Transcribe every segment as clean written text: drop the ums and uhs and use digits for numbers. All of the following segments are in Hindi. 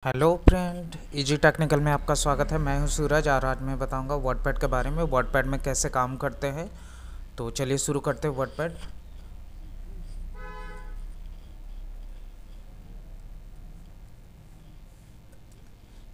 हेलो फ्रेंड, इजी टेक्निकल में आपका स्वागत है। मैं हूं सूरज और आज मैं बताऊंगा वर्डपैड के बारे में, वर्डपैड में कैसे काम करते हैं। तो चलिए शुरू करते हैं वर्डपैड।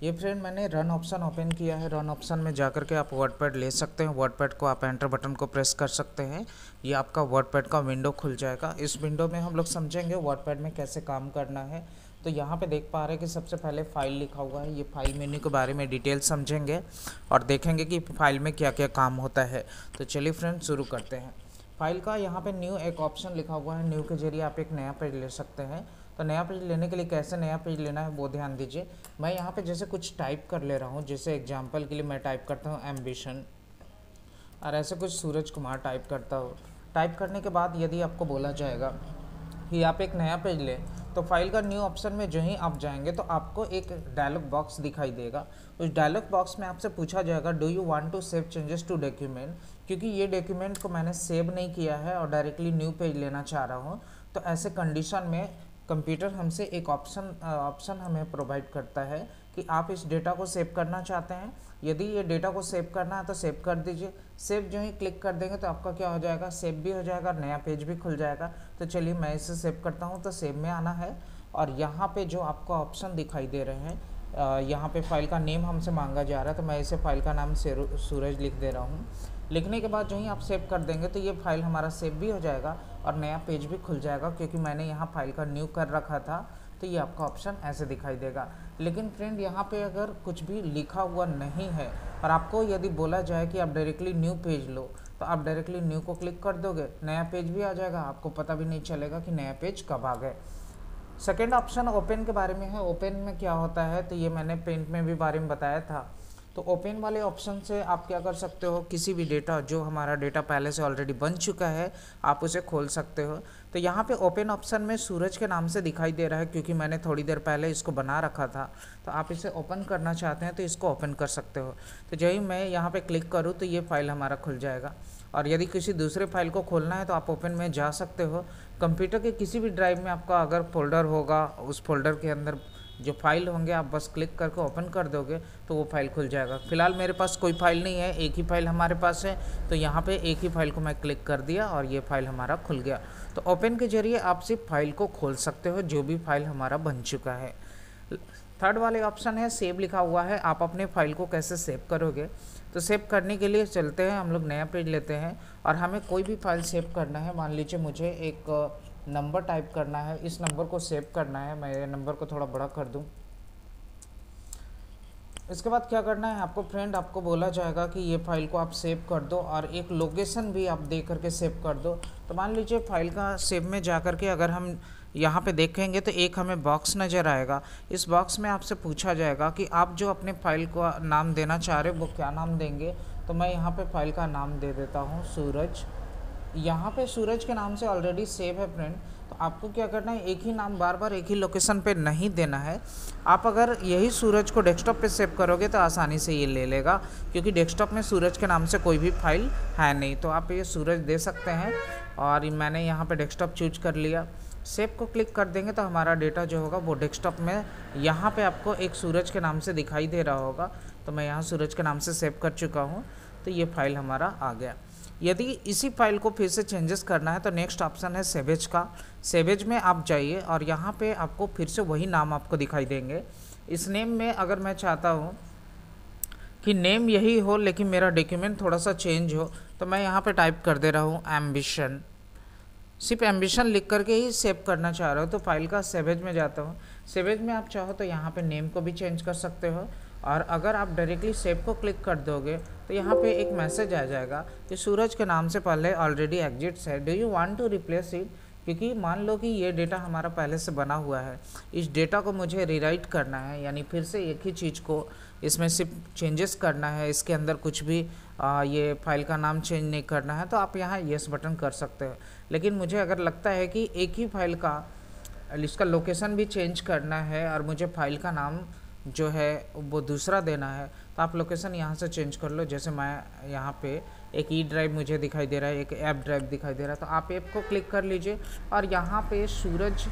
ये फ्रेंड मैंने रन ऑप्शन ओपन किया है। रन ऑप्शन में जाकर के आप वर्डपैड ले सकते हैं। वर्डपैड को आप एंटर बटन को प्रेस कर सकते हैं। ये आपका वर्डपैड का विंडो खुल जाएगा। इस विंडो में हम लोग समझेंगे वर्डपैड में कैसे काम करना है। तो यहाँ पे देख पा रहे हैं कि सबसे पहले फाइल लिखा हुआ है। ये फाइल मेन्यू के बारे में डिटेल समझेंगे और देखेंगे कि फाइल में क्या क्या काम होता है। तो चलिए फ्रेंड शुरू करते हैं। फाइल का यहाँ पे न्यू एक ऑप्शन लिखा हुआ है। न्यू के जरिए आप एक नया पेज ले सकते हैं। तो नया पेज लेने के लिए कैसे नया पेज लेना है वो ध्यान दीजिए। मैं यहाँ पे जैसे कुछ टाइप कर ले रहा हूँ। जैसे एग्जांपल के लिए मैं टाइप करता हूँ एम्बिशन और ऐसे कुछ सूरज कुमार टाइप करता हूँ। टाइप करने के बाद यदि आपको बोला जाएगा कि आप एक नया पेज लें, तो फाइल का न्यू ऑप्शन में जो ही आप जाएंगे तो आपको एक डायलॉग बॉक्स दिखाई देगा। उस डायलॉग बॉक्स में आपसे पूछा जाएगा do you want to save changes to document. क्योंकि ये डॉक्यूमेंट को मैंने सेव नहीं किया है और डायरेक्टली न्यू पेज लेना चाह रहा हूँ, तो ऐसे कंडीशन में कंप्यूटर हमसे एक ऑप्शन हमें प्रोवाइड करता है कि आप इस डेटा को सेव करना चाहते हैं। यदि ये डेटा को सेव करना है तो सेव कर दीजिए। सेव जो ही क्लिक कर देंगे तो आपका क्या हो जाएगा, सेव भी हो जाएगा, नया पेज भी खुल जाएगा। तो चलिए मैं इसे सेव करता हूँ। तो सेव में आना है और यहाँ पे जो आपको ऑप्शन दिखाई दे रहे हैं, यहाँ पे फाइल का नेम हमसे मांगा जा रहा है। तो मैं इसे फाइल का नाम सूरज लिख दे रहा हूँ। लिखने के बाद जो ही आप सेव कर देंगे तो ये फाइल हमारा सेव भी हो जाएगा और नया पेज भी खुल जाएगा। क्योंकि मैंने यहाँ फाइल का न्यू कर रखा था, तो ये आपका ऑप्शन ऐसे दिखाई देगा। लेकिन फ्रेंड यहाँ पे अगर कुछ भी लिखा हुआ नहीं है और आपको यदि बोला जाए कि आप डायरेक्टली न्यू पेज लो, तो आप डायरेक्टली न्यू को क्लिक कर दोगे, नया पेज भी आ जाएगा, आपको पता भी नहीं चलेगा कि नया पेज कब आ गए। सेकेंड ऑप्शन ओपन के बारे में है। ओपन में क्या होता है, तो ये मैंने पेंट में भी बारे में बताया था। तो ओपन वाले ऑप्शन से आप क्या कर सकते हो, किसी भी डेटा जो हमारा डेटा पहले से ऑलरेडी बन चुका है आप उसे खोल सकते हो। तो यहाँ पे ओपन ऑप्शन में सूरज के नाम से दिखाई दे रहा है क्योंकि मैंने थोड़ी देर पहले इसको बना रखा था। तो आप इसे ओपन करना चाहते हैं तो इसको ओपन कर सकते हो। तो जब ही मैं यहाँ पे क्लिक करूँ तो ये फाइल हमारा खुल जाएगा। और यदि किसी दूसरे फाइल को खोलना है तो आप ओपन में जा सकते हो। कंप्यूटर के किसी भी ड्राइव में आपका अगर फोल्डर होगा, उस फोल्डर के अंदर जो फाइल होंगे आप बस क्लिक करके ओपन कर दोगे तो वो फाइल खुल जाएगा। फिलहाल मेरे पास कोई फाइल नहीं है, एक ही फाइल हमारे पास है। तो यहाँ पे एक ही फाइल को मैं क्लिक कर दिया और ये फाइल हमारा खुल गया। तो ओपन के जरिए आप सिर्फ फाइल को खोल सकते हो जो भी फाइल हमारा बन चुका है। थर्ड वाले ऑप्शन है सेव लिखा हुआ है। आप अपने फाइल को कैसे सेव करोगे, तो सेव करने के लिए चलते हैं हम लोग नया पेज लेते हैं और हमें कोई भी फाइल सेव करना है। मान लीजिए मुझे एक नंबर टाइप करना है, इस नंबर को सेव करना है। मैं ये नंबर को थोड़ा बड़ा कर दूं। इसके बाद क्या करना है आपको फ्रेंड, आपको बोला जाएगा कि ये फाइल को आप सेव कर दो और एक लोकेशन भी आप दे करके सेव कर दो। तो मान लीजिए फाइल का सेव में जा करके अगर हम यहाँ पे देखेंगे तो एक हमें बॉक्स नज़र आएगा। इस बॉक्स में आपसे पूछा जाएगा कि आप जो अपने फाइल को नाम देना चाह रहे हो वो क्या नाम देंगे। तो मैं यहाँ पे फाइल का नाम दे देता हूँ सूरज। यहाँ पे सूरज के नाम से ऑलरेडी सेव है फ्रेंड। तो आपको क्या करना है, एक ही नाम बार बार एक ही लोकेशन पे नहीं देना है। आप अगर यही सूरज को डेस्कटॉप पे सेव करोगे तो आसानी से ये ले लेगा, क्योंकि डेस्कटॉप में सूरज के नाम से कोई भी फाइल है नहीं। तो आप ये सूरज दे सकते हैं और मैंने यहाँ पे डेस्कटॉप चूज कर लिया। सेव को क्लिक कर देंगे तो हमारा डेटा जो होगा वो डेस्कटॉप में यहाँ पे आपको एक सूरज के नाम से दिखाई दे रहा होगा। तो मैं यहाँ सूरज के नाम से सेव कर चुका हूँ। तो ये फाइल हमारा आ गया। यदि इसी फाइल को फिर से चेंजेस करना है तो नेक्स्ट ऑप्शन है सेवेज का। सेवेज में आप जाइए और यहाँ पे आपको फिर से वही नाम आपको दिखाई देंगे। इस नेम में अगर मैं चाहता हूँ कि नेम यही हो लेकिन मेरा डॉक्यूमेंट थोड़ा सा चेंज हो, तो मैं यहाँ पे टाइप कर दे रहा हूँ एम्बिशन। सिर्फ एम्बिशन लिख करके ही सेव करना चाह रहा हूँ। तो फाइल का सेवेज में जाता हूँ। सेवेज में आप चाहो तो यहाँ पे नेम को भी चेंज कर सकते हो। और अगर आप डायरेक्टली सेव को क्लिक कर दोगे तो यहाँ पे एक मैसेज आ जाएगा कि सूरज के नाम से पहले ऑलरेडी एग्जिट्स है, do you want to replace it. क्योंकि मान लो कि ये डेटा हमारा पहले से बना हुआ है, इस डेटा को मुझे रीराइट करना है, यानी फिर से एक ही चीज़ को इसमें सिर्फ चेंजेस करना है, इसके अंदर कुछ भी ये फाइल का नाम चेंज नहीं करना है, तो आप यहाँ येस बटन कर सकते हो। लेकिन मुझे अगर लगता है कि एक ही फाइल का इसका लोकेशन भी चेंज करना है और मुझे फाइल का नाम जो है वो दूसरा देना है, तो आप लोकेशन यहाँ से चेंज कर लो। जैसे मैं यहाँ पे एक ई ड्राइव मुझे दिखाई दे रहा है, एक ऐप ड्राइव दिखाई दे रहा है, तो आप ऐप को क्लिक कर लीजिए और यहाँ पे सूरज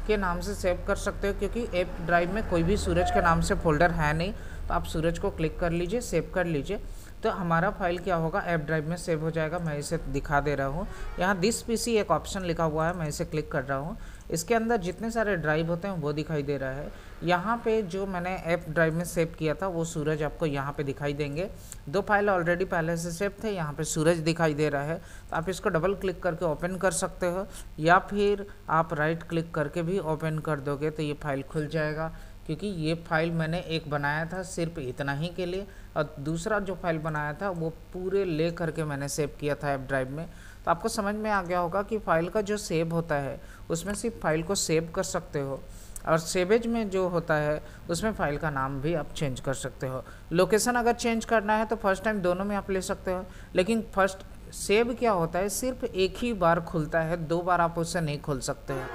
के नाम से सेव कर सकते हो, क्योंकि ऐप ड्राइव में कोई भी सूरज के नाम से फोल्डर है नहीं। तो आप सूरज को क्लिक कर लीजिए, सेव कर लीजिए, तो हमारा फाइल क्या होगा, ऐप ड्राइव में सेव हो जाएगा। मैं इसे दिखा दे रहा हूँ। यहाँ दिस पीसी एक ऑप्शन लिखा हुआ है, मैं इसे क्लिक कर रहा हूँ। इसके अंदर जितने सारे ड्राइव होते हैं वो दिखाई दे रहा है। यहाँ पे जो मैंने ऐप ड्राइव में सेव किया था वो सूरज आपको यहाँ पे दिखाई देंगे। 2 फाइल ऑलरेडी पहले से सेव थे, यहाँ पे सूरज दिखाई दे रहा है। तो आप इसको डबल क्लिक करके ओपन कर सकते हो, या फिर आप राइट क्लिक करके भी ओपन कर दोगे तो ये फाइल खुल जाएगा। क्योंकि ये फाइल मैंने एक बनाया था सिर्फ इतना ही के लिए, और दूसरा जो फाइल बनाया था वो पूरे ले करके मैंने सेव किया था ऐप ड्राइव में। तो आपको समझ में आ गया होगा कि फाइल का जो सेव होता है उसमें सिर्फ फाइल को सेव कर सकते हो, और सेवेज में जो होता है उसमें फ़ाइल का नाम भी आप चेंज कर सकते हो। लोकेशन अगर चेंज करना है तो फर्स्ट टाइम दोनों में आप ले सकते हो, लेकिन फर्स्ट सेव क्या होता है, सिर्फ एक ही बार खुलता है, 2 बार आप उससे नहीं खोल सकते हो।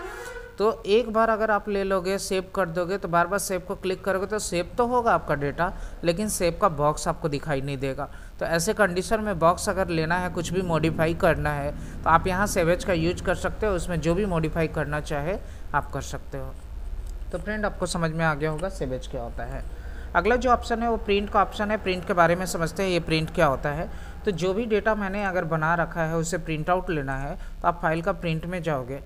तो एक बार अगर आप ले लोगे, सेव कर दोगे, तो बार बार सेव को क्लिक करोगे तो सेव तो होगा आपका डेटा, लेकिन सेव का बॉक्स आपको दिखाई नहीं देगा। तो ऐसे कंडीशन में बॉक्स अगर लेना है, कुछ भी मॉडिफाई करना है, तो आप यहाँ सेवेज का यूज कर सकते हो। उसमें जो भी मॉडिफाई करना चाहे आप कर सकते हो। तो फ्रेंड, आपको समझ में आ गया होगा सेवेज क्या होता है। अगला जो ऑप्शन है वो प्रिंट का ऑप्शन है। प्रिंट के बारे में समझते हैं, ये प्रिंट क्या होता है। तो जो भी डेटा मैंने अगर बना रखा है उसे प्रिंट आउट लेना है, तो आप फाइल का प्रिंट में जाओगे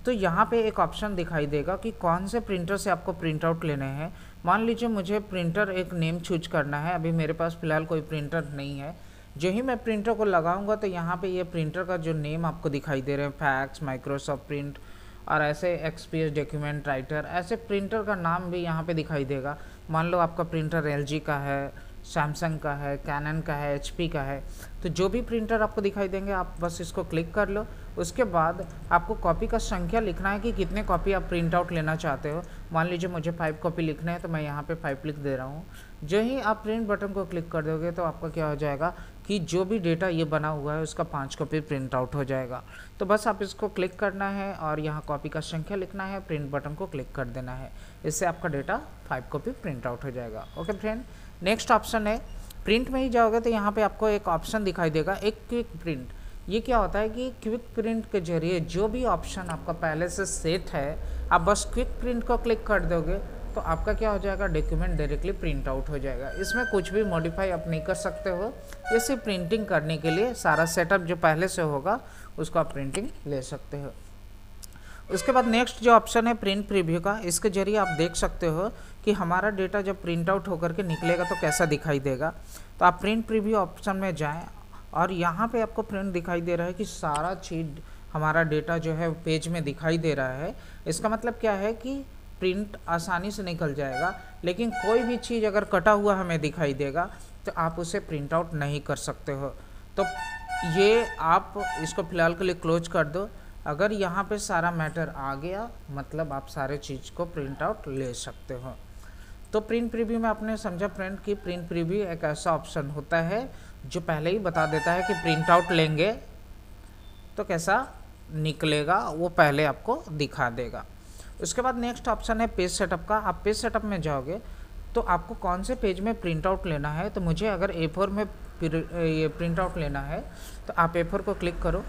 तो यहाँ पे एक ऑप्शन दिखाई देगा कि कौन से प्रिंटर से आपको प्रिंट आउट लेने हैं। मान लीजिए मुझे प्रिंटर एक नेम चूज करना है, अभी मेरे पास फ़िलहाल कोई प्रिंटर नहीं है। जो ही मैं प्रिंटर को लगाऊंगा तो यहाँ पे ये प्रिंटर का जो नेम आपको दिखाई दे रहे हैं, फैक्स, माइक्रोसॉफ्ट प्रिंट और ऐसे एक्सपीएस डॉक्यूमेंट राइटर, ऐसे प्रिंटर का नाम भी यहाँ पे दिखाई देगा। मान लो आपका प्रिंटर एलजी का है, सैमसंग का है, कैनन का है, एचपी का है, तो जो भी प्रिंटर आपको दिखाई देंगे आप बस इसको क्लिक कर लो। उसके बाद आपको कॉपी का संख्या लिखना है कि कितने कॉपी आप प्रिंट आउट लेना चाहते हो। मान लीजिए मुझे 5 कॉपी लिखने हैं, तो मैं यहाँ पे 5 लिख दे रहा हूँ। जो ही आप प्रिंट बटन को क्लिक कर दोगे तो आपका क्या हो जाएगा कि जो भी डेटा ये बना हुआ है उसका 5 कॉपी प्रिंट आउट हो जाएगा। तो बस आप इसको क्लिक करना है और यहाँ कॉपी का संख्या लिखना है, प्रिंट बटन को क्लिक कर देना है। इससे आपका डेटा 5 कॉपी प्रिंट आउट हो जाएगा। ओके फ्रेंड, नेक्स्ट ऑप्शन है प्रिंट में ही जाओगे तो यहाँ पे आपको एक ऑप्शन दिखाई देगा, एक क्विक प्रिंट। ये क्या होता है कि क्विक प्रिंट के जरिए जो भी ऑप्शन आपका पहले से सेट है, आप बस क्विक प्रिंट को क्लिक कर दोगे तो आपका क्या हो जाएगा, डॉक्यूमेंट डायरेक्टली प्रिंट आउट हो जाएगा। इसमें कुछ भी मॉडिफाई आप नहीं कर सकते हो। ये सिर्फ प्रिंटिंग करने के लिए सारा सेटअप जो पहले से होगा उसको आप प्रिंटिंग ले सकते हो। उसके बाद नेक्स्ट जो ऑप्शन है प्रिंट प्रीव्यू का, इसके जरिए आप देख सकते हो कि हमारा डेटा जब प्रिंट आउट होकर के निकलेगा तो कैसा दिखाई देगा। तो आप प्रिंट प्रीव्यू ऑप्शन में जाएं और यहाँ पे आपको प्रिंट दिखाई दे रहा है कि सारा चीज़ हमारा डेटा जो है पेज में दिखाई दे रहा है। इसका मतलब क्या है कि प्रिंट आसानी से निकल जाएगा, लेकिन कोई भी चीज़ अगर कटा हुआ हमें दिखाई देगा तो आप उसे प्रिंट आउट नहीं कर सकते हो। तो ये आप इसको फ़िलहाल के लिए क्लोज कर दो। अगर यहाँ पे सारा मैटर आ गया मतलब आप सारे चीज़ को प्रिंट आउट ले सकते हो। तो प्रिंट प्रीव्यू में आपने समझा फ्रेंड कि प्रिंट प्रीव्यू एक ऐसा ऑप्शन होता है जो पहले ही बता देता है कि प्रिंट आउट लेंगे तो कैसा निकलेगा, वो पहले आपको दिखा देगा। उसके बाद नेक्स्ट ऑप्शन है पेज सेटअप का। आप पेज सेटअप में जाओगे तो आपको कौन से पेज में प्रिंट आउट लेना है। तो मुझे अगर A4 में ये प्रिंट आउट लेना है तो आप A4 को क्लिक करो।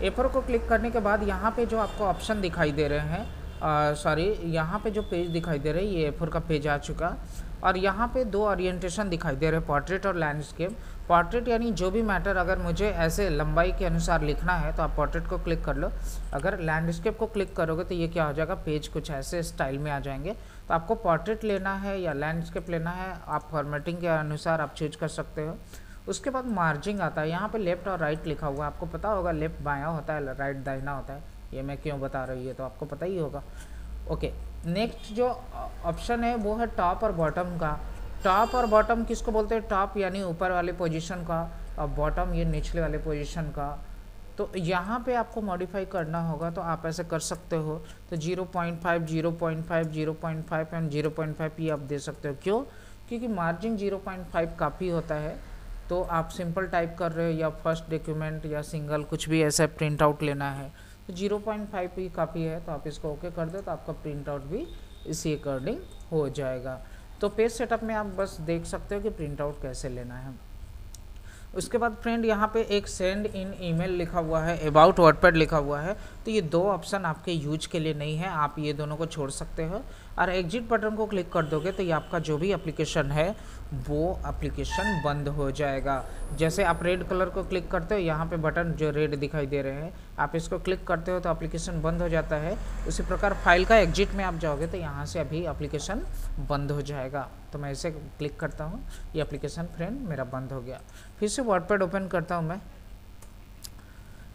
A4 को क्लिक करने के बाद यहाँ पे जो आपको ऑप्शन दिखाई दे रहे हैं, यहाँ पे जो पेज दिखाई दे रहे हैं ये A4 का पेज आ चुका। और यहाँ पे 2 ओरिएंटेशन दिखाई दे रहे हैं, पोर्ट्रेट और लैंडस्केप। पोर्ट्रेट यानी जो भी मैटर अगर मुझे ऐसे लंबाई के अनुसार लिखना है तो आप पोर्ट्रेट को क्लिक कर लो। अगर लैंडस्केप को क्लिक करोगे तो ये क्या हो जाएगा, पेज कुछ ऐसे स्टाइल में आ जाएंगे। तो आपको पोर्ट्रेट लेना है या लैंडस्केप लेना है, आप फॉर्मेटिंग के अनुसार आप चूज कर सकते हो। उसके बाद मार्जिंग आता है, यहाँ पे लेफ्ट और राइट लिखा हुआ है। आपको पता होगा लेफ्ट बायां होता है, राइट दाहिना होता है। ये मैं क्यों बता रही है तो आपको पता ही होगा। ओके, नेक्स्ट जो ऑप्शन है वो है टॉप और बॉटम का। टॉप और बॉटम किसको बोलते हैं, टॉप यानी ऊपर वाले पोजीशन का और बॉटम ये निचले वाले पोजीशन का। तो यहाँ पे आपको मॉडिफाई करना होगा तो आप ऐसे कर सकते हो। तो 0.5, 0.5, 0.5 एंड 0.5 ये आप दे सकते हो। क्यों, क्योंकि मार्जिन 0.5 काफ़ी होता है। तो आप सिंपल टाइप कर रहे हो या फर्स्ट डॉक्यूमेंट या सिंगल कुछ भी ऐसा प्रिंट आउट लेना है तो 0.5 ही काफ़ी है। तो आप इसको ओके कर दो तो आपका प्रिंट आउट भी इसी अकॉर्डिंग हो जाएगा। तो पेज सेटअप में आप बस देख सकते हो कि प्रिंट आउट कैसे लेना है। उसके बाद फ्रेंड यहाँ पे एक सेंड इन ईमेल लिखा हुआ है, अबाउट वर्डपैड लिखा हुआ है, तो ये दो ऑप्शन आपके यूज के लिए नहीं है, आप ये दोनों को छोड़ सकते हो। और एग्जिट बटन को क्लिक कर दोगे तो ये आपका जो भी एप्लीकेशन है वो एप्लीकेशन बंद हो जाएगा। जैसे आप रेड कलर को क्लिक करते हो, यहाँ पे बटन जो रेड दिखाई दे रहे हैं, आप इसको क्लिक करते हो तो एप्लीकेशन बंद हो जाता है। उसी प्रकार फाइल का एग्जिट में आप जाओगे तो यहाँ से अभी एप्लीकेशन बंद हो जाएगा। तो मैं इसे क्लिक करता हूँ, ये एप्लीकेशन फ्रेंड मेरा बंद हो गया। फिर से वर्डपैड ओपन करता हूँ मैं।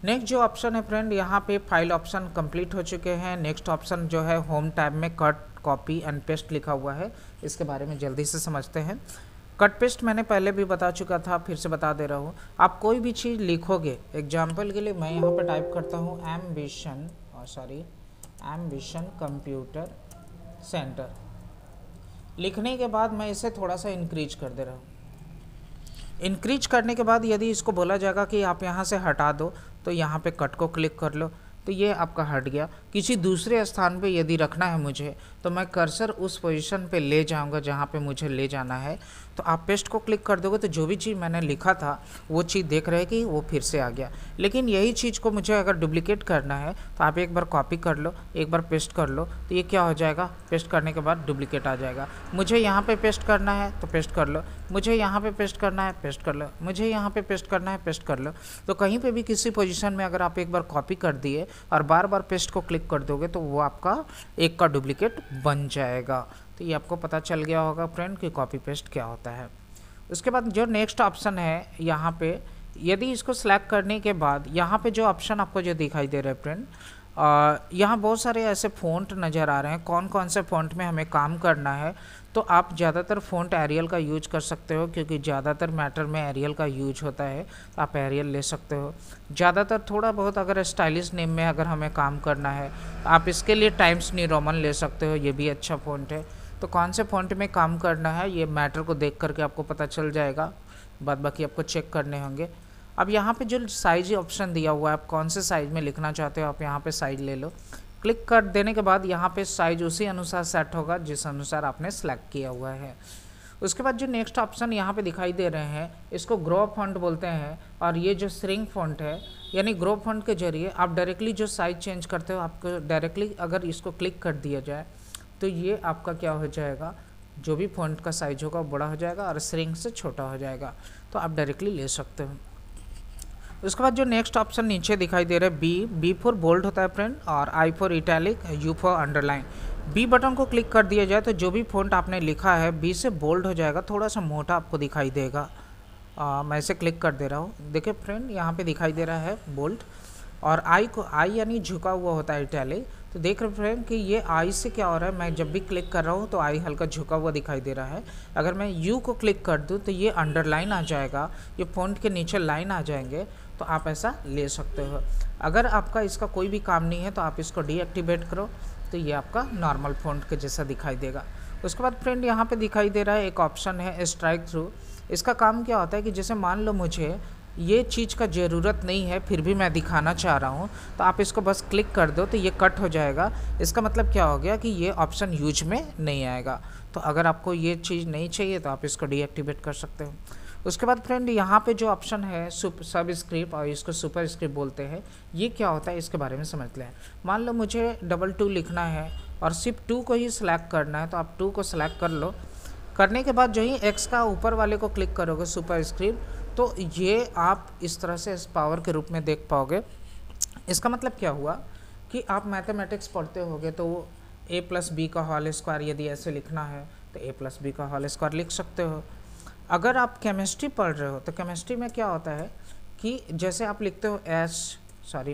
नेक्स्ट जो ऑप्शन है फ्रेंड, यहाँ पे फाइल ऑप्शन कंप्लीट हो चुके हैं। नेक्स्ट ऑप्शन जो है होम टैब में कट कॉपी एंड पेस्ट लिखा हुआ है, इसके बारे में जल्दी से समझते हैं। कट पेस्ट मैंने पहले भी बता चुका था, फिर से बता दे रहा हूँ। आप कोई भी चीज़ लिखोगे, एग्जाम्पल के लिए मैं यहाँ पे टाइप करता हूँ एम्बिशन कंप्यूटर सेंटर। लिखने के बाद मैं इसे थोड़ा सा इंक्रीज कर दे रहा हूँ। इंक्रीज करने के बाद यदि इसको बोला जाएगा कि आप यहाँ से हटा दो, तो यहाँ पे कट को क्लिक कर लो, तो ये आपका हट गया। किसी दूसरे स्थान पे यदि रखना है मुझे, तो मैं कर्सर उस पोजीशन पे ले जाऊंगा जहाँ पे मुझे ले जाना है। तो आप पेस्ट को क्लिक कर दोगे तो जो भी चीज़ मैंने लिखा था वो चीज़ देख रहे कि वो फिर से आ गया। लेकिन यही चीज़ को मुझे अगर डुप्लीकेट करना है तो आप एक बार कॉपी कर लो, एक बार पेस्ट कर लो, तो ये क्या हो जाएगा, पेस्ट करने के बाद डुप्लीकेट आ जाएगा। मुझे यहाँ पे पेस्ट करना है तो पेस्ट कर लो, मुझे यहाँ पे पेस्ट करना है पेस्ट कर लो, मुझे यहाँ पे पेस्ट करना है पेस्ट कर लो। तो कहीं पे भी किसी पोजीशन में अगर आप एक बार कॉपी कर दिए और बार बार पेस्ट को क्लिक कर दोगे तो वो आपका एक का डुप्लीकेट बन जाएगा। तो ये आपको पता चल गया होगा फ्रेंड कि कॉपी पेस्ट क्या होता है। उसके बाद जो नेक्स्ट ऑप्शन है, यहाँ पे यदि इसको सिलेक्ट करने के बाद यहाँ पे जो ऑप्शन आपको जो दिखाई दे रहा है फ्रेंड, यहाँ बहुत सारे ऐसे फ़ॉन्ट नज़र आ रहे हैं। कौन कौन से फ़ॉन्ट में हमें काम करना है, तो आप ज़्यादातर फ़ॉन्ट एरियल का यूज कर सकते हो, क्योंकि ज़्यादातर मैटर में एरियल का यूज होता है, तो आप एरियल ले सकते हो। ज़्यादातर थोड़ा बहुत अगर स्टाइलिश नेम में अगर हमें काम करना है तो आप इसके लिए टाइम्स न्यू रोमन ले सकते हो, ये भी अच्छा फ़ॉन्ट है। तो कौन से फ़ॉन्ट में काम करना है ये मैटर को देख करके आपको पता चल जाएगा, बाद बाकी आपको चेक करने होंगे। अब यहाँ पे जो साइज ऑप्शन दिया हुआ है, आप कौन से साइज़ में लिखना चाहते हो आप यहाँ पे साइज ले लो। क्लिक कर देने के बाद यहाँ पे साइज उसी अनुसार सेट होगा जिस अनुसार आपने सेलेक्ट किया हुआ है। उसके बाद जो नेक्स्ट ऑप्शन यहाँ पे दिखाई दे रहे हैं, इसको ग्रो फॉन्ट बोलते हैं। और ये जो श्रिंक फॉन्ट है, यानी ग्रो फॉन्ट के जरिए आप डायरेक्टली जो साइज चेंज करते हो, आपको डायरेक्टली अगर इसको क्लिक कर दिया जाए तो ये आपका क्या हो जाएगा, जो भी फॉन्ट का साइज होगा बड़ा हो जाएगा और श्रिंक से छोटा हो जाएगा, तो आप डायरेक्टली ले सकते हो। उसके बाद जो नेक्स्ट ऑप्शन नीचे दिखाई दे रहा है बी फॉर बोल्ड होता है फ्रेंड, और I for italic, U for underline. B button को क्लिक कर दिया जाए तो जो भी फॉन्ट आपने लिखा है बी से बोल्ड हो जाएगा, थोड़ा सा मोटा आपको दिखाई देगा। मैं इसे क्लिक कर दे रहा हूँ, देखिए फ्रेंड यहाँ पे दिखाई दे रहा है बोल्ड। और आई यानी झुका हुआ होता है इटैलिक, तो देख रहे फ्रेंड कि ये आई से क्या हो रहा है, मैं जब भी क्लिक कर रहा हूँ तो आई हल्का झुका हुआ दिखाई दे रहा है। अगर मैं यू को क्लिक कर दूँ तो ये अंडरलाइन आ जाएगा, ये फॉन्ट के नीचे लाइन आ जाएंगे, तो आप ऐसा ले सकते हो। अगर आपका इसका कोई भी काम नहीं है तो आप इसको डीएक्टिवेट करो, तो ये आपका नॉर्मल फॉन्ट के जैसा दिखाई देगा। उसके बाद फ्रेंड यहाँ पे दिखाई दे रहा है एक ऑप्शन है स्ट्राइक थ्रू। इसका काम क्या होता है कि जैसे मान लो मुझे ये चीज़ का ज़रूरत नहीं है फिर भी मैं दिखाना चाह रहा हूँ, तो आप इसको बस क्लिक कर दो तो ये कट हो जाएगा। इसका मतलब क्या हो गया कि ये ऑप्शन यूज में नहीं आएगा। तो अगर आपको ये चीज़ नहीं चाहिए तो आप इसको डीएक्टिवेट कर सकते हो। उसके बाद फ्रेंड यहाँ पे जो ऑप्शन है सब स्क्रिप्ट, और इसको सुपर स्क्रिप्ट बोलते हैं, ये क्या होता है इसके बारे में समझ लें। मान लो मुझे 2 लिखना है और सिर्फ 2 को ही सिलेक्ट करना है, तो आप 2 को सिलेक्ट कर लो। करने के बाद जो ही एक्स का ऊपर वाले को क्लिक करोगे सुपर स्क्रिप्ट, तो ये आप इस तरह से इस पावर के रूप में देख पाओगे। इसका मतलब क्या हुआ कि आप मैथमेटिक्स पढ़ते होगे तो a + b का होल स्क्वायर यदि ऐसे लिखना है तो a + b का होल स्क्वायर लिख सकते हो। अगर आप केमिस्ट्री पढ़ रहे हो तो केमिस्ट्री में क्या होता है कि जैसे आप लिखते हो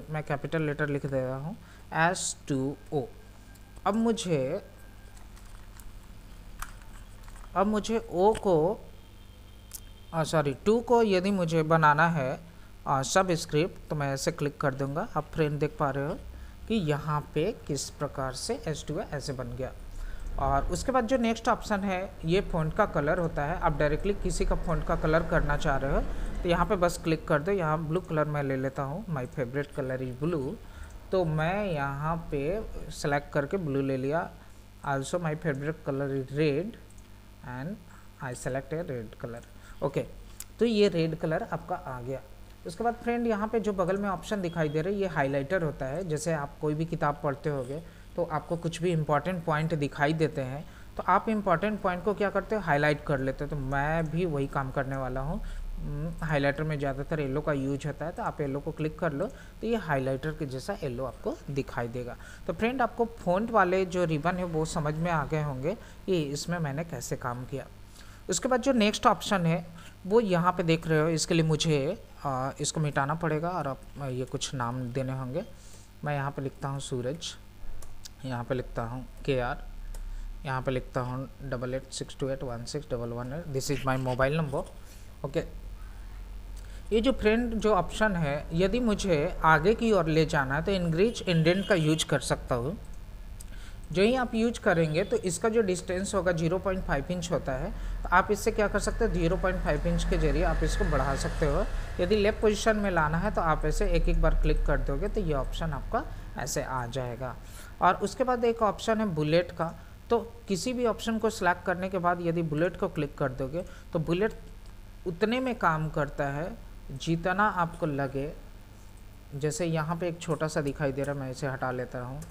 मैं कैपिटल लेटर लिख दे रहा हूँ H2O। अब मुझे O को 2 को यदि मुझे बनाना है सब स्क्रिप्ट, तो मैं ऐसे क्लिक कर दूंगा। आप फ्रेंड देख पा रहे हो कि यहाँ पे किस प्रकार से H2O ऐसे बन गया। और उसके बाद जो नेक्स्ट ऑप्शन है ये फ़ॉन्ट का कलर होता है। आप डायरेक्टली किसी का फ़ॉन्ट का कलर करना चाह रहे हो तो यहाँ पे बस क्लिक कर दो। यहाँ ब्लू कलर मैं ले लेता हूँ, my favourite colour is blue, तो मैं यहाँ पे सेलेक्ट करके ब्लू ले लिया। Also my favourite colour is red and I select A red colour. Okay, तो ये रेड कलर आपका आ गया। उसके बाद फ्रेंड यहाँ पे जो बगल में ऑप्शन दिखाई दे रहा है ये हाइलाइटर होता है। जैसे आप कोई भी किताब पढ़ते होगे तो आपको कुछ भी इंपॉर्टेंट पॉइंट दिखाई देते हैं तो आप इंपॉर्टेंट पॉइंट को क्या करते हो, हाईलाइट कर लेते हो। तो मैं भी वही काम करने वाला हूँ। हाइलाइटर में ज़्यादातर येलो का यूज होता है, तो आप येलो को क्लिक कर लो तो ये हाइलाइटर के जैसा येलो आपको दिखाई देगा। तो फ्रेंड आपको फ़ॉन्ट वाले जो रिबन है वो समझ में आ गए होंगे ये इसमें मैंने कैसे काम किया। उसके बाद जो नेक्स्ट ऑप्शन है वो यहाँ पे देख रहे हो, इसके लिए मुझे इसको मिटाना पड़ेगा और आप ये कुछ नाम देने होंगे। मैं यहाँ पे लिखता हूँ सूरज, यहाँ पे लिखता हूँ KR, यहाँ पे लिखता हूँ 8862816118। This is my mobile number. Okay, ये जो फ्रेंड जो ऑप्शन है यदि मुझे आगे की ओर ले जाना है तो इंग्रेज इंडेंट का यूज कर सकता हूँ। जो ही आप यूज करेंगे तो इसका जो डिस्टेंस होगा 0.5 इंच होता है, तो आप इससे क्या कर सकते हो 0.5 इंच के जरिए आप इसको बढ़ा सकते हो। यदि लेफ्ट पोजीशन में लाना है तो आप ऐसे एक एक बार क्लिक कर दोगे तो ये ऑप्शन आपका ऐसे आ जाएगा। और उसके बाद एक ऑप्शन है बुलेट का, तो किसी भी ऑप्शन को सिलेक्ट करने के बाद यदि बुलेट को क्लिक कर दोगे तो बुलेट उतने में काम करता है जितना आपको लगे। जैसे यहाँ पे एक छोटा सा दिखाई दे रहा है, मैं इसे हटा लेता हूँ।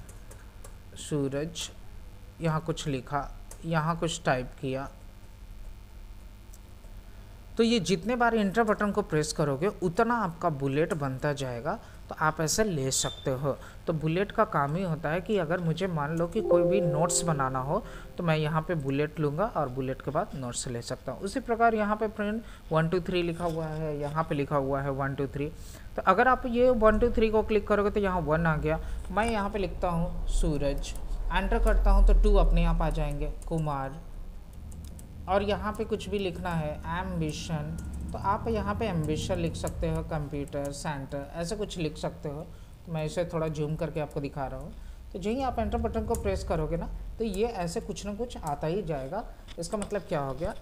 सूरज, यहाँ कुछ लिखा, यहाँ कुछ टाइप किया, तो ये जितने बार इंटर बटन को प्रेस करोगे उतना आपका बुलेट बनता जाएगा। तो आप ऐसे ले सकते हो। तो बुलेट का काम ही होता है कि अगर मुझे मान लो कि कोई भी नोट्स बनाना हो तो मैं यहाँ पे बुलेट लूँगा और बुलेट के बाद नोट्स ले सकता हूँ। उसी प्रकार यहाँ पे फ्रेंड 1 2 3 लिखा हुआ है, यहाँ पे लिखा हुआ है 1 2 3। तो अगर आप ये 1 2 3 को क्लिक करोगे तो यहाँ 1 आ गया। मैं यहाँ पे लिखता हूँ सूरज, एंटर करता हूँ तो 2 अपने आप आ जाएंगे, कुमार। और यहाँ पे कुछ भी लिखना है एम्बिशन, तो आप यहाँ पे एम्बिशन लिख सकते हो, कंप्यूटर सेंटर, ऐसे कुछ लिख सकते हो। तो मैं इसे थोड़ा जूम करके आपको दिखा रहा हूँ। तो जो ही आप एंटर बटन को प्रेस करोगे ना तो ये ऐसे कुछ ना कुछ आता ही जाएगा। इसका मतलब क्या हो गया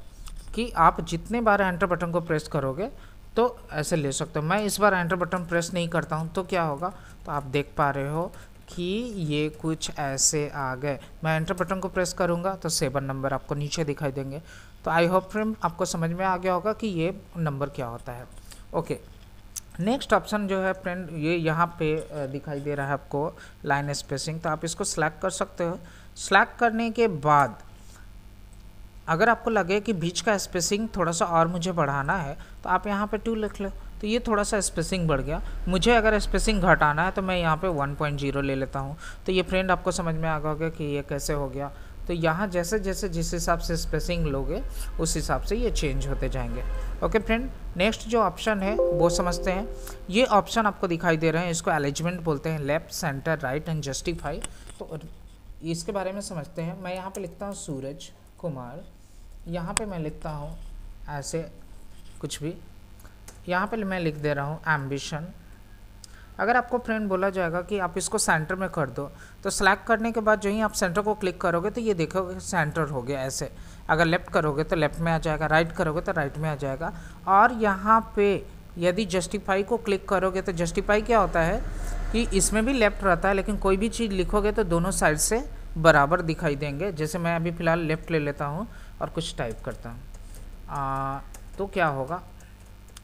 कि आप जितने बार एंटर बटन को प्रेस करोगे तो ऐसे ले सकते हो। मैं इस बार एंटर बटन प्रेस नहीं करता हूँ तो क्या होगा, तो आप देख पा रहे हो कि ये कुछ ऐसे आ गए। मैं एंटर बटन को प्रेस करूँगा तो 7 नंबर आपको नीचे दिखाई देंगे। तो आई होप फ्रेंड आपको समझ में आ गया होगा कि ये नंबर क्या होता है। ओके, नेक्स्ट ऑप्शन जो है फ्रेंड ये यहाँ पे दिखाई दे रहा है आपको लाइन स्पेसिंग, तो आप इसको सिलेक्ट कर सकते हो। सिलेक्ट करने के बाद अगर आपको लगे कि बीच का स्पेसिंग थोड़ा सा और मुझे बढ़ाना है तो आप यहाँ पे 2 लिख लो, तो ये थोड़ा सा स्पेसिंग बढ़ गया। मुझे अगर स्पेसिंग घटाना है तो मैं यहाँ पे 1.0 ले लेता हूँ। तो ये फ्रेंड आपको समझ में आ गया होगा कि ये कैसे हो गया। तो यहाँ जैसे जैसे जिस हिसाब से स्पेसिंग लोगे उस हिसाब से ये चेंज होते जाएंगे। ओके फ्रेंड, नेक्स्ट जो ऑप्शन है वो समझते हैं। ये ऑप्शन आपको दिखाई दे रहे हैं, इसको अरेंजमेंट बोलते हैं, left centre right and justify. तो इसके बारे में समझते हैं। मैं यहाँ पे लिखता हूँ सूरज कुमार, यहाँ पे मैं लिखता हूँ ऐसे कुछ भी, यहाँ पे मैं लिख दे रहा हूँ एम्बिशन। अगर आपको फ्रेंड बोला जाएगा कि आप इसको सेंटर में कर दो तो सेलेक्ट करने के बाद जो ही आप सेंटर को क्लिक करोगे तो ये देखोगे सेंटर हो गया ऐसे। अगर लेफ़्ट करोगे तो लेफ़्ट में आ जाएगा, राइट करोगे तो राइट में आ जाएगा। और यहाँ पे यदि जस्टिफाई को क्लिक करोगे तो जस्टिफाई क्या होता है कि इसमें भी लेफ़्ट रहता है, लेकिन कोई भी चीज़ लिखोगे तो दोनों साइड से बराबर दिखाई देंगे। जैसे मैं अभी फ़िलहाल लेफ़्ट ले लेता हूँ और कुछ टाइप करता हूँ तो क्या होगा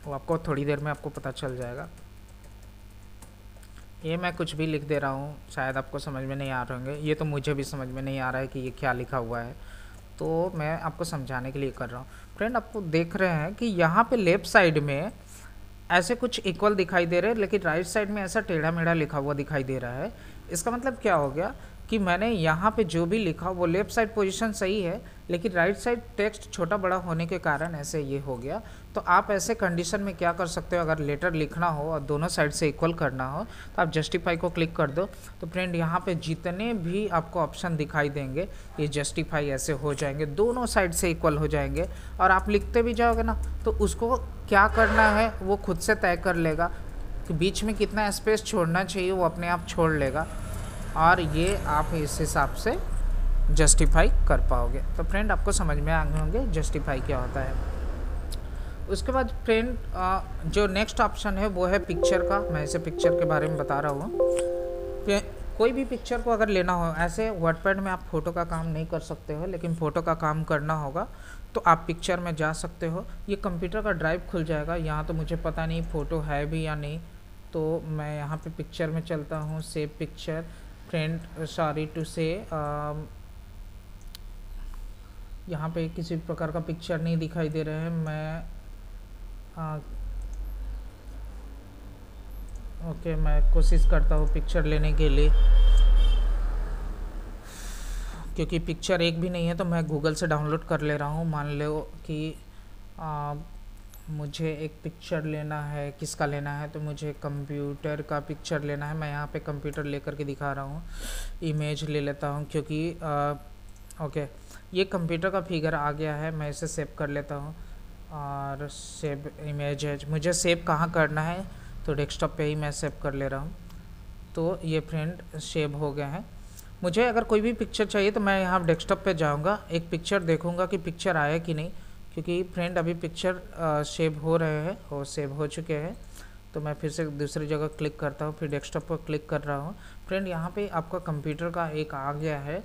वो आपको थोड़ी देर में आपको पता चल जाएगा। ये मैं कुछ भी लिख दे रहा हूँ, शायद आपको समझ में नहीं आ रहे होंगे। ये तो मुझे भी समझ में नहीं आ रहा है कि ये क्या लिखा हुआ है, तो मैं आपको समझाने के लिए कर रहा हूँ। फ्रेंड आपको देख रहे हैं कि यहाँ पे लेफ़्ट साइड में ऐसे कुछ इक्वल दिखाई दे रहे हैं, लेकिन राइट साइड में ऐसा टेढ़ा मेढ़ा लिखा हुआ दिखाई दे रहा है। इसका मतलब क्या हो गया कि मैंने यहाँ पे जो भी लिखा वो लेफ़्ट साइड पोजीशन सही है, लेकिन राइट साइड टेक्स्ट छोटा बड़ा होने के कारण ऐसे ये हो गया। तो आप ऐसे कंडीशन में क्या कर सकते हो, अगर लेटर लिखना हो और दोनों साइड से इक्वल करना हो तो आप जस्टिफाई को क्लिक कर दो। तो फ्रेंड यहाँ पे जितने भी आपको ऑप्शन दिखाई देंगे ये जस्टिफाई ऐसे हो जाएंगे, दोनों साइड से इक्वल हो जाएंगे। और आप लिखते भी जाओगे ना तो उसको क्या करना है वो खुद से तय कर लेगा कि बीच में कितना स्पेस छोड़ना चाहिए, वो अपने आप छोड़ लेगा और ये आप इस हिसाब से जस्टिफाई कर पाओगे। तो फ्रेंड आपको समझ में आ गए होंगे जस्टिफाई क्या होता है। उसके बाद फ्रेंड जो नेक्स्ट ऑप्शन है वो है पिक्चर का। मैं इसे पिक्चर के बारे में बता रहा हूँ। कोई भी पिक्चर को अगर लेना हो, ऐसे वर्डपैड में आप फ़ोटो का काम नहीं कर सकते हो, लेकिन फ़ोटो का काम करना होगा तो आप पिक्चर में जा सकते हो। ये कंप्यूटर का ड्राइव खुल जाएगा। यहाँ तो मुझे पता नहीं फ़ोटो है भी या नहीं, तो मैं यहाँ पे पिक्चर में चलता हूँ, save picture. Friend sorry to से यहाँ पे किसी प्रकार का पिक्चर नहीं दिखाई दे रहे हैं। मैं ओके, मैं कोशिश करता हूँ पिक्चर लेने के लिए, क्योंकि पिक्चर एक भी नहीं है तो मैं गूगल से डाउनलोड कर ले रहा हूँ। मान लो कि मुझे एक पिक्चर लेना है, किसका लेना है, तो मुझे कंप्यूटर का पिक्चर लेना है। मैं यहाँ पे कंप्यूटर लेकर के दिखा रहा हूँ, इमेज ले लेता हूँ, क्योंकि ओके ये कंप्यूटर का फिगर आ गया है। मैं इसे सेव कर लेता हूँ और सेव इमेज है। मुझे सेव कहाँ करना है, तो डेस्कटॉप पे ही मैं सेव कर ले रहा हूँ। तो ये फ्रेंड सेव हो गए हैं। मुझे अगर कोई भी पिक्चर चाहिए तो मैं यहाँ डेस्कटॉप पे जाऊँगा, एक पिक्चर देखूँगा कि पिक्चर आया कि नहीं, क्योंकि फ्रेंड अभी पिक्चर सेव हो रहे हैं और सेव हो चुके हैं। तो मैं फिर से दूसरी जगह क्लिक करता हूँ, फिर डेस्कटॉप पर क्लिक कर रहा हूँ। फ्रेंड यहाँ पे आपका कंप्यूटर का एक आ गया है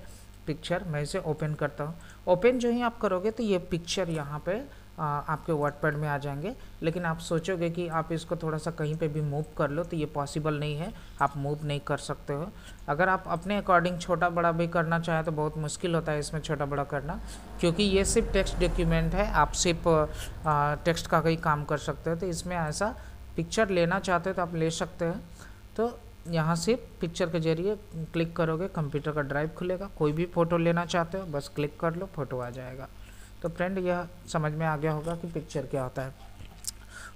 पिक्चर। मैं इसे ओपन करता हूँ। ओपन जो ही आप करोगे तो ये पिक्चर यहाँ पे आपके वर्डपैड में आ जाएंगे। लेकिन आप सोचोगे कि आप इसको थोड़ा सा कहीं पे भी मूव कर लो, तो ये पॉसिबल नहीं है, आप मूव नहीं कर सकते हो। अगर आप अपने अकॉर्डिंग छोटा बड़ा भी करना चाहें तो बहुत मुश्किल होता है इसमें छोटा बड़ा करना, क्योंकि ये सिर्फ टेक्स्ट डॉक्यूमेंट है। आप सिर्फ टेक्स्ट का कोई काम कर सकते हो। तो इसमें ऐसा पिक्चर लेना चाहते हो तो आप ले सकते हैं। तो यहाँ से पिक्चर के जरिए क्लिक करोगे, कंप्यूटर का ड्राइव खुलेगा। कोई भी फ़ोटो लेना चाहते हो बस क्लिक कर लो, फ़ोटो आ जाएगा। तो फ्रेंड यह समझ में आ गया होगा कि पिक्चर क्या होता है।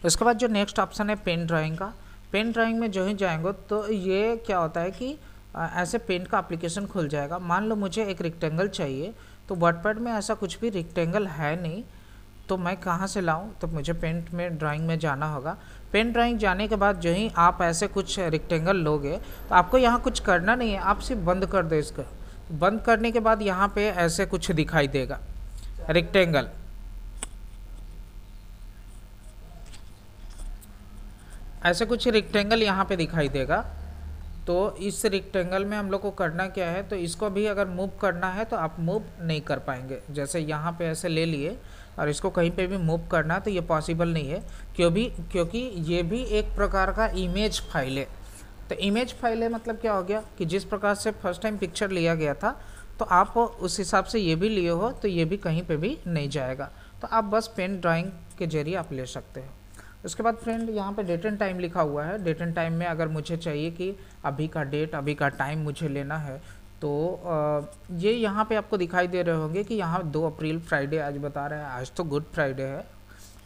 उसके बाद जो नेक्स्ट ऑप्शन है पेन ड्राइंग का। पेन ड्राइंग में जो ही जाएंगे तो ये क्या होता है कि ऐसे पेन का एप्लीकेशन खुल जाएगा। मान लो मुझे एक रेक्टेंगल चाहिए, तो वर्डपैड में ऐसा कुछ भी रेक्टेंगल है नहीं, तो मैं कहाँ से लाऊं, तो मुझे पेन में ड्राइंग में जाना होगा। पेन ड्राइंग जाने के बाद जो ही आप ऐसे कुछ रेक्टेंगल लोगे तो आपको यहाँ कुछ करना नहीं है, आप सिर्फ बंद कर दो इसको। बंद करने के बाद यहाँ पे ऐसे कुछ दिखाई देगा रेक्टेंगल। ऐसे कुछ रेक्टेंगल यहाँ पे दिखाई देगा। तो इस रेक्टेंगल में हम लोग को करना क्या है, तो इसको भी अगर मूव करना है तो आप मूव नहीं कर पाएंगे। जैसे यहाँ पे ऐसे ले लिए और इसको कहीं पे भी मूव करना है तो ये पॉसिबल नहीं है, क्योंकि ये भी एक प्रकार का इमेज फाइल है। तो इमेज फाइल है मतलब क्या हो गया कि जिस प्रकार से फर्स्ट टाइम पिक्चर लिया गया था तो आप उस हिसाब से ये भी लिए हो तो ये भी कहीं पे भी नहीं जाएगा। तो आप बस पेन ड्राइंग के जरिए आप ले सकते हो। उसके बाद फ्रेंड यहाँ पे डेट एंड टाइम लिखा हुआ है। डेट एंड टाइम में अगर मुझे चाहिए कि अभी का डेट, अभी का टाइम मुझे लेना है, तो ये यहाँ पे आपको दिखाई दे रहे होंगे कि यहाँ 2 अप्रैल फ्राइडे आज बता रहा है। आज तो गुड फ्राइडे है।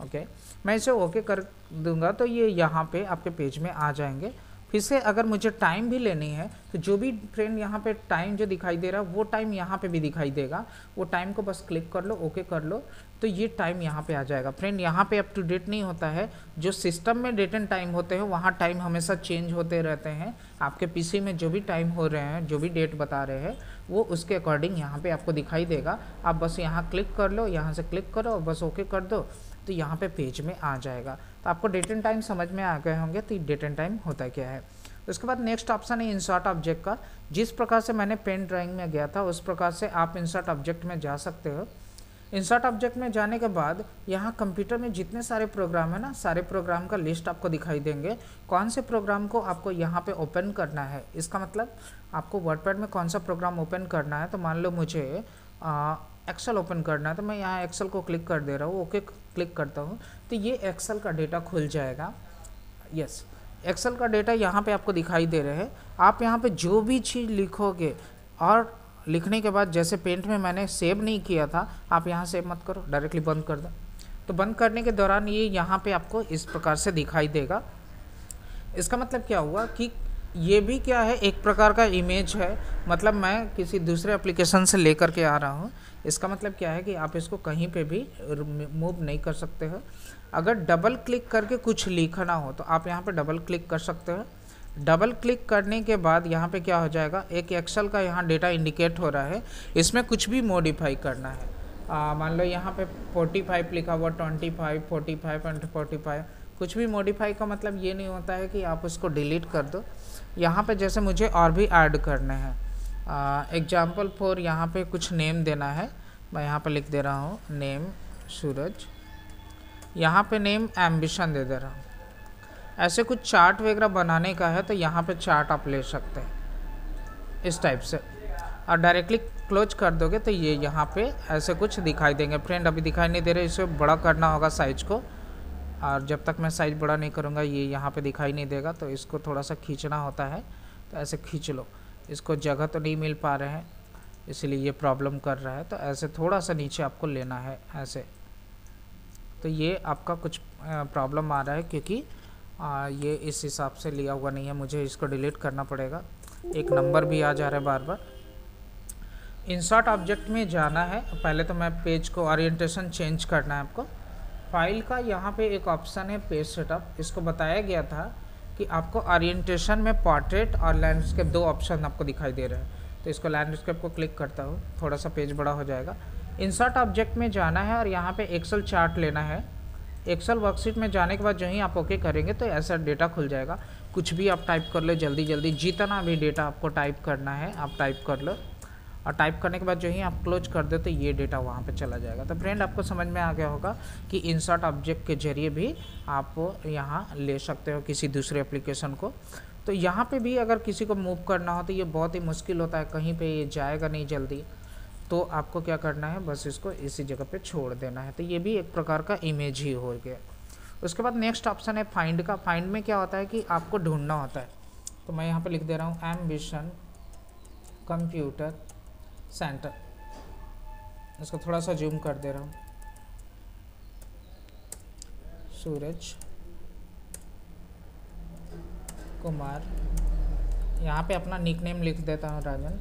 ओके, मैं इसे ओके कर दूंगा तो ये यहाँ पे आपके पेज में आ जाएंगे। फिर से अगर मुझे टाइम भी लेनी है तो जो भी फ्रेंड यहाँ पे टाइम जो दिखाई दे रहा है वो टाइम यहाँ पे भी दिखाई देगा। वो टाइम को बस क्लिक कर लो, ओके कर लो, तो ये टाइम यहाँ पे आ जाएगा। फ्रेंड यहाँ पे अप टू डेट नहीं होता है। जो सिस्टम में डेट एंड टाइम होते हैं वहाँ टाइम हमेशा चेंज होते रहते हैं। आपके पीसी में जो भी टाइम हो रहे हैं, जो भी डेट बता रहे हैं, वो उसके अकॉर्डिंग यहाँ पे आपको दिखाई देगा। आप बस यहाँ क्लिक कर लो, यहाँ से क्लिक करो और बस ओके कर दो, तो यहाँ पे पेज में आ जाएगा। तो आपको डेट एंड टाइम समझ में आ गए होंगे तो डेट एंड टाइम होता क्या है। उसके बाद नेक्स्ट ऑप्शन है इंसर्ट ऑब्जेक्ट का। जिस प्रकार से मैंने पेन ड्राइंग में गया था उस प्रकार से आप इंसर्ट ऑब्जेक्ट में जा सकते हो। इंसर्ट ऑब्जेक्ट में जाने के बाद यहाँ कंप्यूटर में जितने सारे प्रोग्राम है ना, सारे प्रोग्राम का लिस्ट आपको दिखाई देंगे। कौन से प्रोग्राम को आपको यहाँ पे ओपन करना है, इसका मतलब आपको वर्डपैड में कौन सा प्रोग्राम ओपन करना है। तो मान लो मुझे एक्सेल ओपन करना है, तो मैं यहाँ एक्सेल को क्लिक कर दे रहा हूँ, ओके क्लिक करता हूँ, तो ये एक्सेल का डेटा खुल जाएगा। यस, एक्सेल का डेटा यहाँ पे आपको दिखाई दे रहे हैं। आप यहाँ पे जो भी चीज़ लिखोगे और लिखने के बाद जैसे पेंट में मैंने सेव नहीं किया था, आप यहाँ सेव मत करो, डायरेक्टली बंद कर दो। तो बंद करने के दौरान ये यहाँ पे आपको इस प्रकार से दिखाई देगा। इसका मतलब क्या हुआ कि ये भी क्या है, एक प्रकार का इमेज है, मतलब मैं किसी दूसरे एप्लीकेशन से लेकर के आ रहा हूँ। इसका मतलब क्या है कि आप इसको कहीं पे भी मूव नहीं कर सकते हो। अगर डबल क्लिक करके कुछ लिखना हो तो आप यहाँ पे डबल क्लिक कर सकते हो। डबल क्लिक करने के बाद यहाँ पे क्या हो जाएगा, एक एक्सेल का यहाँ डेटा इंडिकेट हो रहा है, इसमें कुछ भी मॉडिफाई करना है। मान लो यहाँ पे 45 लिखा हुआ, 25, 45 एंड 45, कुछ भी मॉडिफाई का मतलब ये नहीं होता है कि आप उसको डिलीट कर दो। यहाँ पे जैसे मुझे और भी ऐड करने हैं, एग्जाम्पल फॉर यहाँ पे कुछ नेम देना है, मैं यहाँ पे लिख दे रहा हूँ नेम सूरज, यहाँ पे नेम एम्बिशन दे रहा हूँ। ऐसे कुछ चार्ट वगैरह बनाने का है तो यहाँ पे चार्ट आप ले सकते हैं इस टाइप से, और डायरेक्टली क्लोज कर दोगे तो ये यहाँ पे ऐसे कुछ दिखाई देंगे। फ्रेंड अभी दिखाई नहीं दे रहे, इसे बड़ा करना होगा साइज को, और जब तक मैं साइज बड़ा नहीं करूँगा ये यहाँ पे दिखाई नहीं देगा, तो इसको थोड़ा सा खींचना होता है, तो ऐसे खींच लो। इसको जगह तो नहीं मिल पा रहे हैं इसलिए ये प्रॉब्लम कर रहा है, तो ऐसे थोड़ा सा नीचे आपको लेना है ऐसे। तो ये आपका कुछ प्रॉब्लम आ रहा है क्योंकि ये इस हिसाब से लिया हुआ नहीं है, मुझे इसको डिलीट करना पड़ेगा। एक नंबर भी आ जा रहा है बार बार। इंसर्ट ऑब्जेक्ट में जाना है, पहले तो मैं पेज को ओरिएंटेशन चेंज करना है आपको। फाइल का यहाँ पे एक ऑप्शन है पेज सेटअप, इसको बताया गया था कि आपको ओरिएंटेशन में पोर्ट्रेट और लैंडस्केप दो ऑप्शन आपको दिखाई दे रहे हैं। तो इसको लैंडस्केप को क्लिक करता हूँ, थोड़ा सा पेज बड़ा हो जाएगा। इंसर्ट ऑब्जेक्ट में जाना है और यहाँ पे एक्सेल चार्ट लेना है। एक्सेल वर्कशीट में जाने के बाद जो ही आप ओके करेंगे तो ऐसा डेटा खुल जाएगा। कुछ भी आप टाइप कर लो जल्दी जल्दी, जितना भी डेटा आपको टाइप करना है आप टाइप कर लो, और टाइप करने के बाद जो ही आप क्लोज कर दो तो ये डेटा वहाँ पे चला जाएगा। तो फ्रेंड आपको समझ में आ गया होगा कि इंसर्ट ऑब्जेक्ट के जरिए भी आप यहाँ ले सकते हो किसी दूसरे एप्लीकेशन को। तो यहाँ पे भी अगर किसी को मूव करना हो तो ये बहुत ही मुश्किल होता है, कहीं पे ये जाएगा नहीं जल्दी, तो आपको क्या करना है, बस इसको इसी जगह पे छोड़ देना है। तो ये भी एक प्रकार का इमेज ही हो गया। उसके बाद नेक्स्ट ऑप्शन है फाइंड का। फाइंड में क्या होता है कि आपको ढूंढना होता है, तो मैं यहाँ पे लिख दे रहा हूँ एम्बिशन कंप्यूटर सेंटर, इसको थोड़ा सा जूम कर दे रहा हूँ, सूरज कुमार, यहाँ पे अपना निकनेम लिख देता हूँ राजन,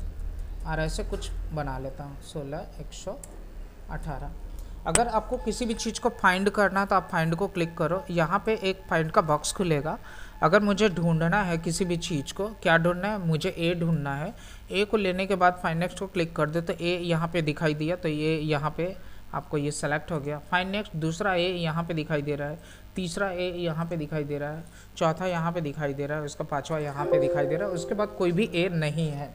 और ऐसे कुछ बना लेता हूँ 16 118। अगर आपको किसी भी चीज़ को फाइंड करना है तो आप फाइंड को क्लिक करो, यहाँ पे एक फाइंड का बॉक्स खुलेगा। अगर मुझे ढूंढना है किसी भी चीज़ को, क्या ढूंढना है, मुझे ए ढूंढना है। ए को लेने के बाद फाइंड नेक्स्ट को क्लिक कर दो तो ए यहाँ पे दिखाई दिया, तो ये यहाँ पे आपको ये सेलेक्ट हो गया। फाइंड नेक्स्ट, दूसरा ए यहाँ पे दिखाई दे रहा है, तीसरा ए यहाँ पे दिखाई दे रहा है, चौथा यहाँ पे दिखाई दे रहा है, उसका पाँचवा यहाँ पे दिखाई दे रहा है, उसके बाद कोई भी ए नहीं है।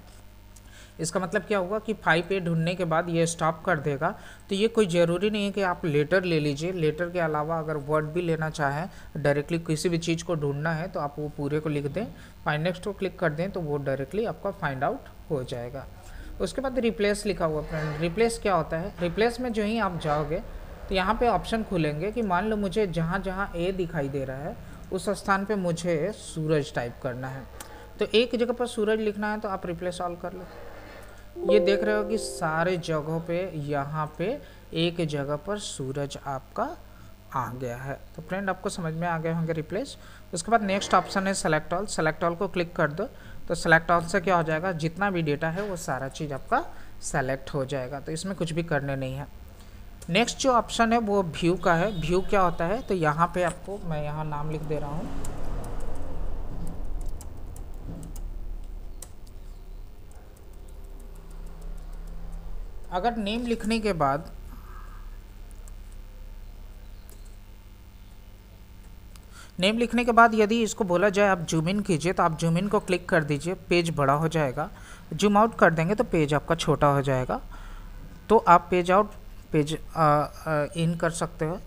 इसका मतलब क्या होगा कि 5 ए ढूंढने के बाद ये स्टॉप कर देगा। तो ये कोई ज़रूरी नहीं है कि आप लेटर ले लीजिए, लेटर के अलावा अगर वर्ड भी लेना चाहें, डायरेक्टली किसी भी चीज़ को ढूंढना है तो आप वो पूरे को लिख दें, फाइंड नेक्स्ट को क्लिक कर दें तो वो डायरेक्टली आपका फाइंड आउट हो जाएगा। उसके बाद रिप्लेस लिखा हुआ फ्रेंड, रिप्लेस क्या होता है, रिप्लेस में जो ही आप जाओगे तो यहाँ पे ऑप्शन खुलेंगे कि मान लो मुझे जहाँ जहाँ ए दिखाई दे रहा है उस स्थान पे मुझे सूरज टाइप करना है, तो एक जगह पर सूरज लिखना है तो आप रिप्लेस ऑल कर लो। ये देख रहे हो कि सारे जगहों पे यहाँ पे एक जगह पर सूरज आपका आ गया है। तो फ्रेंड आपको समझ में आ गए होंगे रिप्लेस। उसके बाद नेक्स्ट ऑप्शन है सेलेक्ट ऑल, सेलेक्ट ऑल को क्लिक कर दो तो सेलेक्ट ऑल से क्या हो जाएगा, जितना भी डेटा है वो सारा चीज़ आपका सेलेक्ट हो जाएगा, तो इसमें कुछ भी करने नहीं है। नेक्स्ट जो ऑप्शन है वो व्यू का है। व्यू क्या होता है, तो यहाँ पे आपको मैं यहाँ नाम लिख दे रहा हूँ, अगर नेम लिखने के बाद यदि इसको बोला जाए आप जूम इन कीजिए तो आप जूम इन को क्लिक कर दीजिए, पेज बड़ा हो जाएगा। जूम आउट कर देंगे तो पेज आपका छोटा हो जाएगा। तो आप पेज आउट पेज इन कर सकते हो।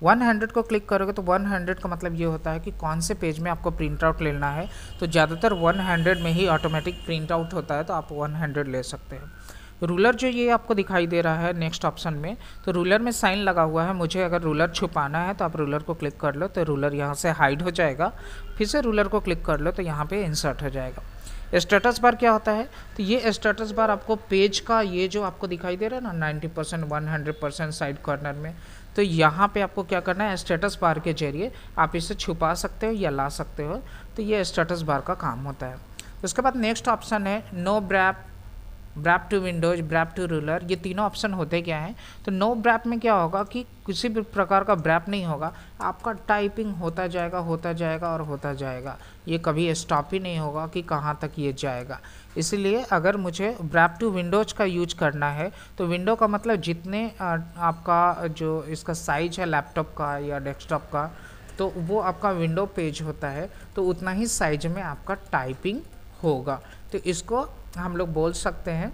100 को क्लिक करोगे तो 100 का मतलब ये होता है कि कौन से पेज में आपको प्रिंट आउट लेना है, तो ज़्यादातर 100 में ही ऑटोमेटिक प्रिंट आउट होता है, तो आप 100 ले सकते हैं। रूलर जो ये आपको दिखाई दे रहा है नेक्स्ट ऑप्शन में, तो रूलर में साइन लगा हुआ है, मुझे अगर रूलर छुपाना है तो आप रूलर को क्लिक कर लो तो रूलर यहाँ से हाइड हो जाएगा, फिर से रूलर को क्लिक कर लो तो यहाँ पे इंसर्ट हो जाएगा। स्टेटस बार क्या होता है, तो ये स्टेटस बार आपको पेज का ये जो आपको दिखाई दे रहा है ना 90% 100% साइड कॉर्नर में, तो यहाँ पे आपको क्या करना है, स्टेटस बार के जरिए आप इसे छुपा सकते हो या ला सकते हो, तो ये स्टेटस बार का काम होता है। उसके बाद नेक्स्ट ऑप्शन है no wrap, wrap to windows, wrap to ruler, ये तीनों ऑप्शन होते क्या हैं। तो नो ब्रैप में क्या होगा कि किसी भी प्रकार का ब्रैप नहीं होगा, आपका टाइपिंग होता जाएगा होता जाएगा और होता जाएगा, ये कभी स्टॉप ही नहीं होगा कि कहाँ तक ये जाएगा। इसलिए अगर मुझे ब्रैप टू विंडोज का यूज करना है तो विंडो का मतलब जितने आपका जो इसका साइज है लैपटॉप का या डेस्कटॉप का, तो वो आपका विंडो पेज होता है, तो उतना ही साइज में आपका टाइपिंग होगा। तो इसको हम लोग बोल सकते हैं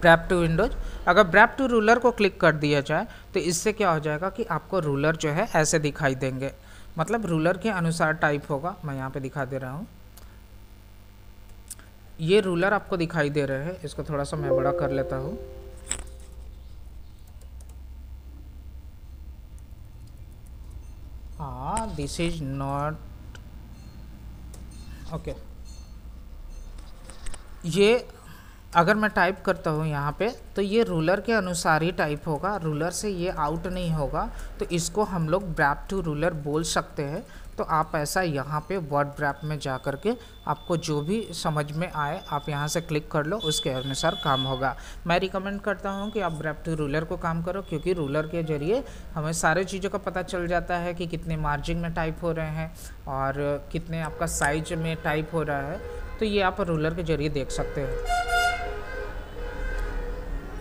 ब्रैप टू विंडोज। अगर ब्रैप टू रूलर को क्लिक कर दिया जाए तो इससे क्या हो जाएगा कि आपको रूलर जो है ऐसे दिखाई देंगे, मतलब रूलर के अनुसार टाइप होगा। मैं यहाँ पे दिखा दे रहा हूँ, ये रूलर आपको दिखाई दे रहे हैं। इसको थोड़ा सा मैं बड़ा कर लेता हूँ। हाँ, दिस इज नॉट ओके। ये अगर मैं टाइप करता हूँ यहाँ पे तो ये रूलर के अनुसार ही टाइप होगा, रूलर से ये आउट नहीं होगा। तो इसको हम लोग ब्रैप टू रूलर बोल सकते हैं। तो आप ऐसा यहाँ पे वर्ड ब्रैप में जा कर के आपको जो भी समझ में आए आप यहाँ से क्लिक कर लो, उसके अनुसार काम होगा। मैं रिकमेंड करता हूँ कि आप ब्रैप टू रूलर को काम करो, क्योंकि रूलर के जरिए हमें सारे चीज़ों का पता चल जाता है कि कितने मार्जिन में टाइप हो रहे हैं और कितने आपका साइज में टाइप हो रहा है। तो ये आप रूलर के जरिए देख सकते हैं।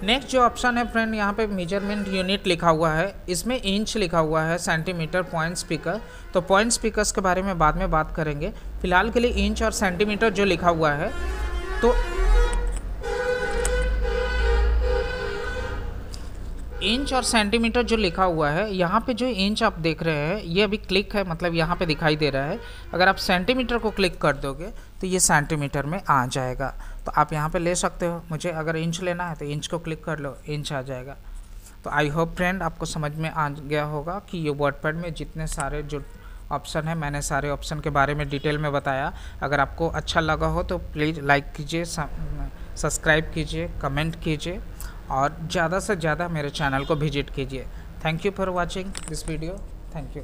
नेक्स्ट जो ऑप्शन है फ्रेंड, यहाँ पे मेजरमेंट यूनिट लिखा हुआ है, इसमें इंच लिखा हुआ है, सेंटीमीटर, पॉइंट स्पीकर। तो पॉइंट स्पीकर्स के बारे में बाद में बात करेंगे। फिलहाल के लिए इंच और सेंटीमीटर जो लिखा हुआ है, तो इंच और सेंटीमीटर जो लिखा हुआ है, यहाँ पे जो इंच आप देख रहे हैं ये अभी क्लिक है, मतलब यहाँ पे दिखाई दे रहा है। अगर आप सेंटीमीटर को क्लिक कर दोगे तो ये सेंटीमीटर में आ जाएगा। तो आप यहाँ पे ले सकते हो। मुझे अगर इंच लेना है तो इंच को क्लिक कर लो, इंच आ जाएगा। तो आई होप फ्रेंड आपको समझ में आ गया होगा कि ये वर्डपैड में जितने सारे जो ऑप्शन है, मैंने सारे ऑप्शन के बारे में डिटेल में बताया। अगर आपको अच्छा लगा हो तो प्लीज़ लाइक कीजिए, सब्सक्राइब कीजिए, कमेंट कीजिए और ज़्यादा से ज़्यादा मेरे चैनल को विजिट कीजिए। Thank you for watching this video. Thank you.